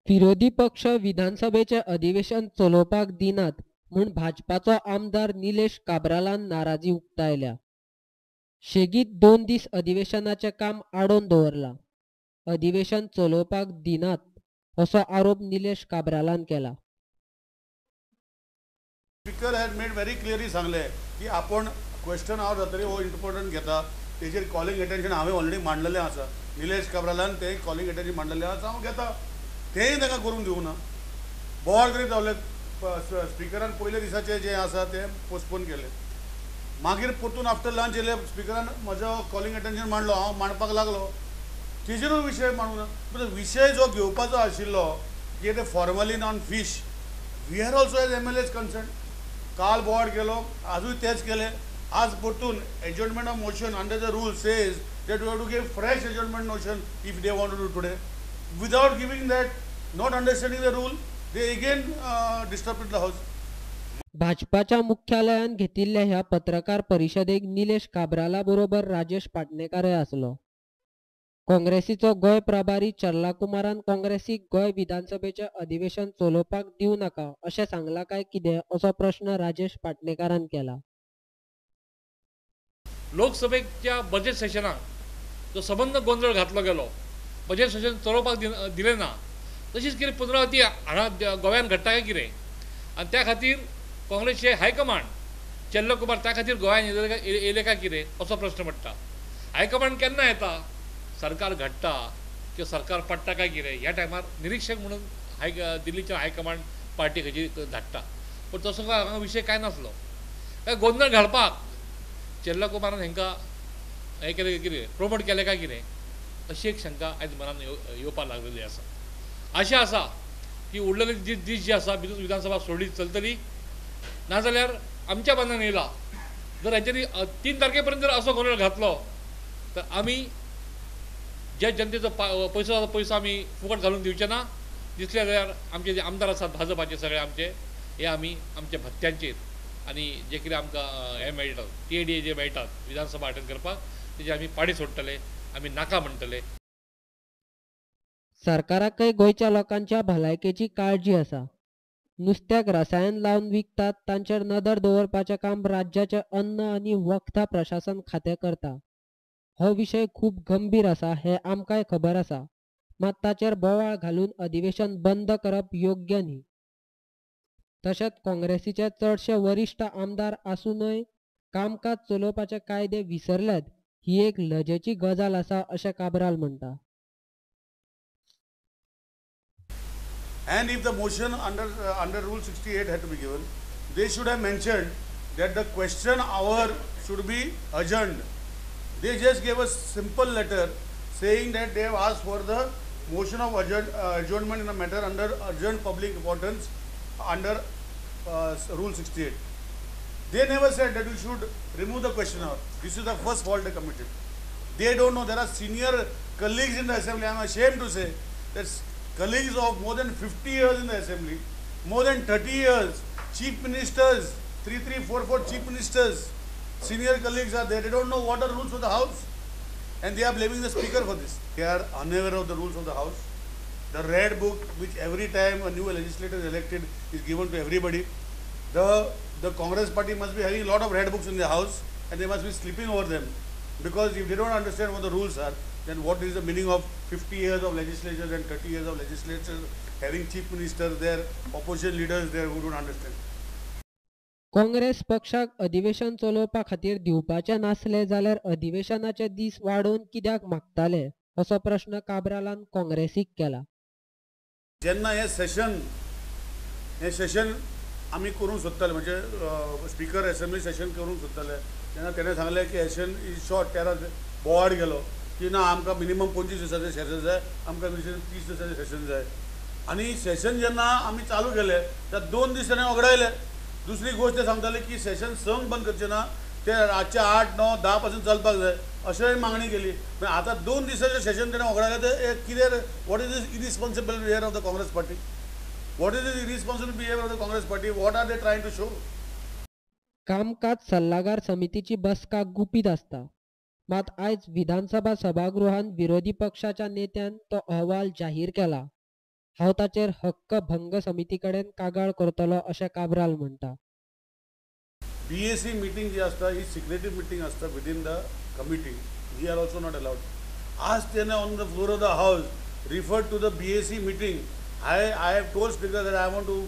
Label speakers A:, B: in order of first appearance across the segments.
A: विरोधी पक्ष विधानसभेचे अधिवेशन चलोवपाक दिनात म्हूण भाजपाचो आमदार निलेश काब्रालान नाराजी उक्तायल्या. शेगीत 2 दीस अधिवेशनाचें काम आडोवन दवरलां. अधिवेशन चलोवपाक दिनात असो आरोप निलेश काब्रालान केला.
B: Speaker has made very clearly सांगले की आपण क्वेश्चन आवर जातरी हो इम्पॉर्टंट घेता. तेजेर कॉलिंग अटेन्शन हांवें ऑलरेडी मांडलेलें आसा. निलेश काब्रालान ते कॉलिंग अटेन्शन मांडलेलें आसा, हांव घेता. तेंय ताका करूंक दिवना. बोवाळ तरी जावले. स्पिकरान पयल्या दिसाचे जे आसा ते पोस्टपोन केले. मागीर परतून आफ्टर लंच येयले, स्पिकरान म्हजो कॉलिंग अटेन्शन मांडलो, हांव मांडपाक लागलो. तेजेरूय विशय मांडूं ना. विशय जो घेवपाचो आशिल्लो की ते formalin on fish, we are also as MLAs concern. काल बोवाळ केलो, आजूय तेच केले. आज परतून adjournment of motion under the rule says that we have to give fresh adjournment motion if they want to do today. Without giving that, not understanding the rule, they again disrupted the house.
A: भाजपाच्या मुख्यालयान घेतिल्ल्या ह्या पत्रकार परिशदेक निलेश काब्राला बरोबर राजेश पाटणेकारय आसलो. काँग्रेसीचो गोंय प्रभारी चर्लाकुमारान काँग्रेसीक गोंय विधानसभेचें अधिवेशन चलोवपाक दिवं नाका अशें सांगलां काय कितें असो प्रश्न राजेश पाटणेकारान केला.
C: लोकसभेच्या बजेट सेशनाक जो सबंद गोंधळ घातलो गेलो, बजेट सेशन चलोवपाक दिलें ना, तशीच कितें पुनरावती हांगा गोव्यान घडटा काय कितें. आनी त्या खातीर काँग्रेसचे हायकमांड चेल्लकुमार त्या खातीर गोंयान येयले काय कितें असो प्रश्न पडटा. हायकमांड केन्ना येता? सरकार घडटा किंवा सरकार पडटा काय कितें ह्या टायमार निरीक्षक म्हणून दिल्लीचे हायकमांड पार्टी खंयची धाडटा. पूण तसो हांगा विशय काय नासलो. काय गोंधळ घालपाक चेल्लकुमारान हांकां हें केलें कितें प्रमोट केलें काय कितें अशी एक शंका आयज मनान येवपाक लागलेली आसा. आशा आसा की उरलेले दीस जे आसा विधानसभा सोडली चलतली, नाजाल्यार आमच्या मनान येयला जर हेंच्यांनी 3 तारखेपर्यंत जर असो गोंधळ घातलो तर आमी जे जनतेचो पयसो आमी फुकट घालून दिवचे ना. दिसले जाल्यार आमचे जे आमदार आसात भाजपाचे सगळे आमचे, हे आमी आमच्या भत्त्यांचेर आनी जे कितें आमकां हें मेळटा TADA जे मेळटात विधानसभा अटेंड करपाक, तेजे आमी पाडी सोडटले, आमी नाका म्हणटले.
A: सरकाराकय गोंयच्या लोकांच्या भलायकेची काळजी आसा. नुस्त्याक रसायन लावन विकतात तांचेर नदर दवरपाचें काम राज्याचे अन्न आनी वखदां प्रशासन खातें करता. हो विशय खूब गंभीर आसा हें आमकांय खबर आसा. मात ताचेर बोवाळ घालून अधिवेशन बंद करप योग्य न्ही. तशेंच काँग्रेसीचे चडशे वरिश्ठ आमदार आसूनय कामकाज चलोवपाचे कायदे विसरल्यात ही एक लजेची गजाल आसा अशें काब्राल म्हणटा.
B: And if the motion under Rule 68 had to be given, they should have mentioned that the question hour should be adjourned. They just gave a simple letter saying that they have asked for the motion of adjournment in a matter under urgent public importance under Rule 68. They never said that you should remove the question hour. This is the first fault they committed. They don't know. There are senior colleagues in the assembly. I am ashamed to say that colleagues of more than 50 years in the assembly, more than 30 years, chief ministers, 3, 4 chief ministers, senior colleagues are there. They don't know what are rules of the house, and they are blaming the speaker for this. They are unaware of the rules of the house. The red book, which every time a new legislator is elected is given to everybody. The Congress party must be having a lot of red books in the house, and they must be sleeping over them, because if they don't understand what the rules are, then what is the meaning of 50 years of legislature and 30 years of legislature having chief ministers there, opposition leaders there who don't understand.
A: Congress पक्षाक अधिवेशन चलोवपा खातीर दिवपाचे नासले जाल्यार अधिवेशनाचे दीस वाडोवन कित्याक मागताले असो प्रश्न काब्रालान काँग्रेसीक केला.
B: जेन्ना हे सेशन आमी करूंक सोदताले, म्हणजे स्पीकर असेंब्ली सेशन करूंक सोदताले, तेन्ना तेणें सांगलें की सेशन इज शॉर्ट. त्याला बोवाळ गेलो की ना आमकां मिनिमम 25 दिसाचें सेशन जाय, आमकां 30 दिसाचें सेशन जाय. आनी सेशन जेन्ना आमी चालू केलें त्या 2 दीस ताणें वगडायले. दुसरी गोश्ट सांगताले की सेशन संक बंद करचें ना, ते रातचे 8, 9, 10 पासून चलपाक जाय अशें मागणी केली. पण आतां 2 दिसाचें सेशन ताणें वगडायलें ते कितें? What is this irresponsible behaviour of the Congress party? What is this irresponsible behaviour of the Congress party? What are they trying to show?
A: कामकाज सल्लागार समितीची बसका गुपीत आसता. मात आयज विधानसभा सभागृहान विरोधी पक्षाच्या नेत्यान तो अहवाल जाहीर केला. हांव ताचेर हक्क भंग समिती कडेन कागाळ करतलो अशें काब्राल म्हणटा.
B: BAC meeting जी असता ही secretive meeting असता within the committee. We are also not allowed. As then on the floor of the house referred to the BAC meeting, I have told Speaker that I want to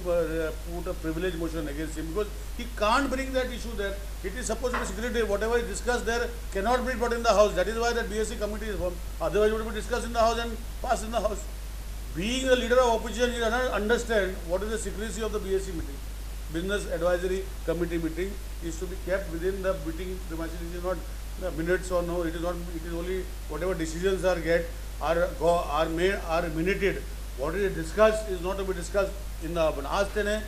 B: put a privilege motion against him because he can't bring that issue there. It is supposed to be secretive. Whatever is discussed there cannot be brought in the house. That is why that BAC committee is formed. Otherwise, it would be discussed in the house and passed in the house. Being the leader of opposition, he does not understand what is the secrecy of the BAC meeting. Business Advisory Committee meeting is to be kept within the meeting premises. It is not minutes or no. It is not. It is only whatever decisions are made are minuted. What is discussed is not to be discussed in the open. आज तेने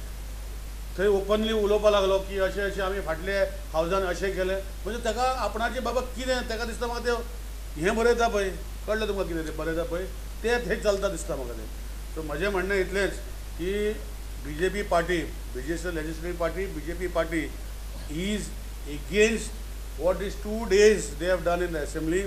B: थंय openly उलोवपाक लागलो की अशें अशें आमी फाटले हावजान अशें केलें म्हणजे ताका आपणाचें बाबा कितें ताका दिसता म्हाका तें हें बरयता पळय कळ्ळें तुमकां कितें तें बरयता पळय तें थंय चलता दिसता म्हाका तें. सो म्हजें म्हणणें इतलेंच की BJP party, BJP legislative party, BJP party is against what these 2 days they have done in the assembly.